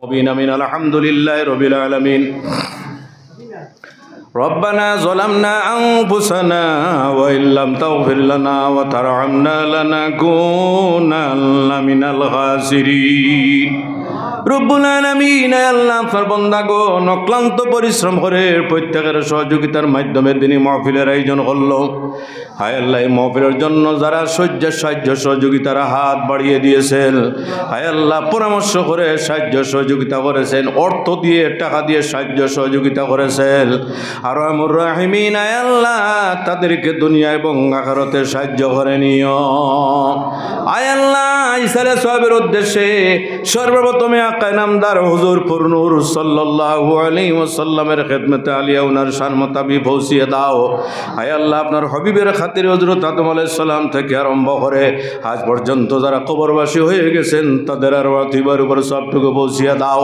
من الحمد لله رب العالمين ربنا ظلمنا أنفسنا وإن لم تغفر لنا وترحمنا لنكونن من الخاسرين রব্বুল আলামিন আল্লাহ আপনার বান্দাগণ অক্লান্ত পরিশ্রম করে প্রত্যেকের সহযোগিতার মাধ্যমে দিনই মাহফিলের আয়োজন করল। হায় আল্লাহ, এই মাহফিলের জন্য যারা সাহায্য সহযোগিতার হাত বাড়িয়ে দিয়েছেন, হায় আল্লাহ পরামর্শ করে সাহায্য সহযোগিতা করেছেন, অর্থ দিয়ে টাকা দিয়ে সাহায্য সহযোগিতা করেছেন, আর আমুর রাহিমিন আয় আল্লাহ তাদেরকে দুনিয়া এবং আখিরাতে সাহায্য করে নিও। আয় আল্লাহ ইসালে সওয়াবের উদ্দেশ্যে সর্বপ্রথমে আকা নামদার হুজুর নূর সাল্লাল্লাহু আলাইহি ওয়াসাল্লামের খেদমতে আলিয়া উনার শান মোতাবিক পৌঁছিয়ে দাও। আয় আল্লাহ আপনার হাবিবের খাতিরে হযরত আদম আলাইহিস সালাম থেকে আরম্ভ করে আজ পর্যন্ত যারা কবরবাসী হয়ে গেছেন তাদের আরওয়াতিবার উপর সবটুকু পৌঁছিয়ে দাও।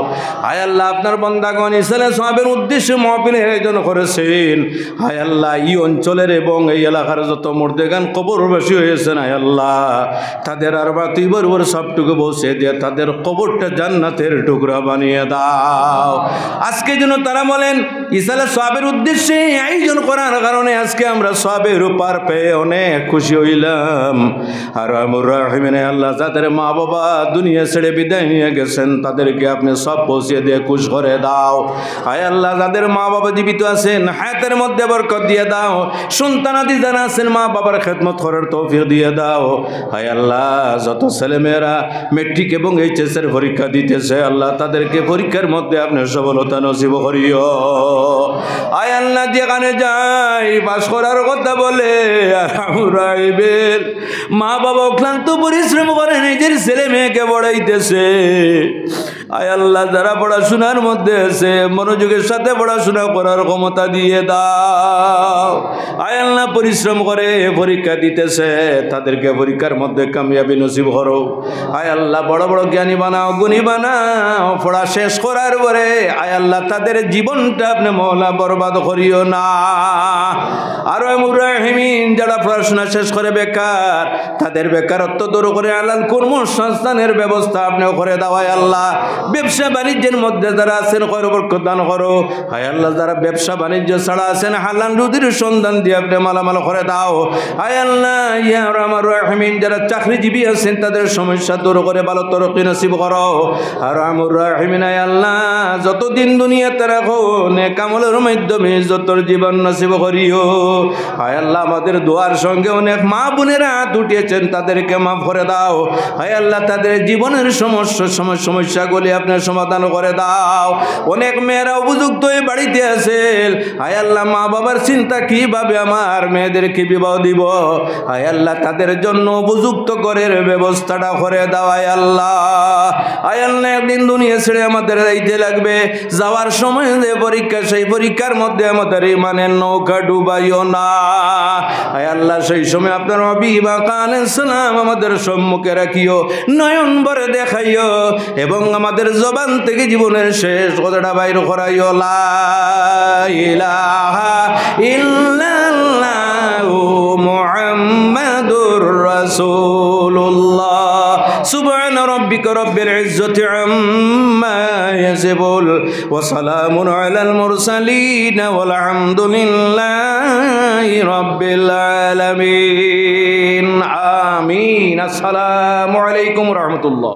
আয় আল্লাহ আপনার বান্দাগণ ইসালে সওয়াবের উদ্দেশ্যে মাহফিলের আয়োজন করেছেন। আয় আল্লাহ এই অঞ্চলের এবং এই এলাকার যত মুর্দেগান কবরবাসী হয়েছেন, আয় আল্লাহ তাদের আরওয়াতিবার উপর সবটুকু পৌঁছে দিয়ে তাদের কবরটা জান্নাতের টুকরা বানিয়ে দাও। আজকে যেন তারা বলেন ইসালে সওয়াবের উদ্দেশ্যে আয়োজন করার কারণে আজকে আমরা সওয়াবের উপর পেয়ে অনেক খুশি হইলাম। আর আমুর রাহিমিন আল্লাহ যাদের মা বাবা দুনিয়া ছেড়ে বিদায় নিয়ে গেছেন তাদেরকে আপনি সব পৌঁছে দিয়ে খুশ করে দাও। আয় আল্লাহ যাদের মা বাবা জীবিত আছেন হায়াতের মধ্যে বরকত দিয়ে দাও। সন্তানাদি যারা আছেন মা বাবার খেদমত করার তৌফিক দিয়ে দাও। আয় আল্লাহ যত ছেলেমেয়েরা মেট্রিক এবং এইচএস এর পরীক্ষা দিতেছে আল্লাহ তাদেরকে পরীক্ষার মধ্যে আপনি সফলতা নসিব করিও। আয় আল্লাহ যেখানে যাই পাস করার কথা বলে রাইবের মা বাবা ক্লান্ত পরিশ্রম করে নিজের ছেলে মেয়েকে পড়াইতেছে। আয় আল্লাহ যারা পড়াশোনার মধ্যে আছে মনোযোগের সাথে পড়াশোনা করার ক্ষমতা দিয়ে দাও। আয় আল্লাহ পরিশ্রম করে পরীক্ষা দিতেছে তাদেরকে পরীক্ষার মধ্যে কামিয়াবি নসিব করো। আয় আল্লাহ বড় বড় জ্ঞানী বানাও, গুণী বানাও। পড়া শেষ করার পরে আয় আল্লাহ তাদের জীবনটা আপনি মওলা বরবাদ করিও না। আর আমুর রাহিমিন যারা পড়াশোনা শেষ করে বেকার তাদের বেকারত্ব দূর করে আল্লাহ কর্মসংস্থানের ব্যবস্থা আপনিও করে দাও। আয় আল্লাহ ব্যবসা বাণিজ্যের মধ্যে যারা আছেন বরকত দান করো। আয় আল্লাহ যারা ব্যবসা বাণিজ্য ছাড়া আছেন হালাল রুজির সন্ধান দিয়ে আপনি মালামাল করে দাও। আয় আল্লাহ ইয়া আমার রাহিমিন যারা চাকরিজীবী আছেন তাদের সমস্যা দূর করে ভালো তরক্কি নসিব করো। আর আমুর রাহিমিন আয় আল্লাহ যতদিন দুনিয়াতে রাখো নেক আমলের মাধ্যমে যতর জীবন নসিব করিও। আয় আল্লাহ আমাদের দোয়ার সঙ্গে অনেক মা বোনেরা হাত উঠিয়েছেন তাদেরকে মাফ করে দাও। আয় আল্লাহ তাদের জীবনের সমস্যাগুলি আপনার সমাধান করে দাও। অনেক মেয়েরা উপযুক্ত হয়ে বাড়িতে আছেন। আয় আল্লাহ মা বাবার চিন্তা কিভাবে আমার মেয়েদেরকে বিবাহ দিব। আয় আল্লাহ তাদের জন্য উপযুক্ত করের ব্যবস্থাটা করে দাও। আয় আল্লাহ একদিন দুনিয়া ছেড়ে আমাদের যাইতে লাগবে। যাওয়ার সময় যে পরীক্ষা সেই পরীক্ষার মধ্যে আমাদের ইমানের নৌকা ডুবাইও না। আয় আল্লাহ সেই সময় আপনার হাবিব আলাইহিস সালাম আমাদের সম্মুখে রাখিও, নয়ন ভরে দেখাইও এবং আমাদের জবান থেকে জীবনের শেষ কথাটা বাইর করাইও। লা ইলাহা ইল্লাল্লাহু মুহাম্মাদুর রাসূলুল্লাহ। সুবহান রাব্বিকা রাব্বিল ইজ্জাতি আম্মা ইয়াসিফুন ওয়া সালামুন আলাল মুরসালিন ওয়াল হামদুলিল্লাহি রাব্বিল আলামিন। আমিন। আসসালামু আলাইকুম ওয়া রাহমাতুল্লাহ।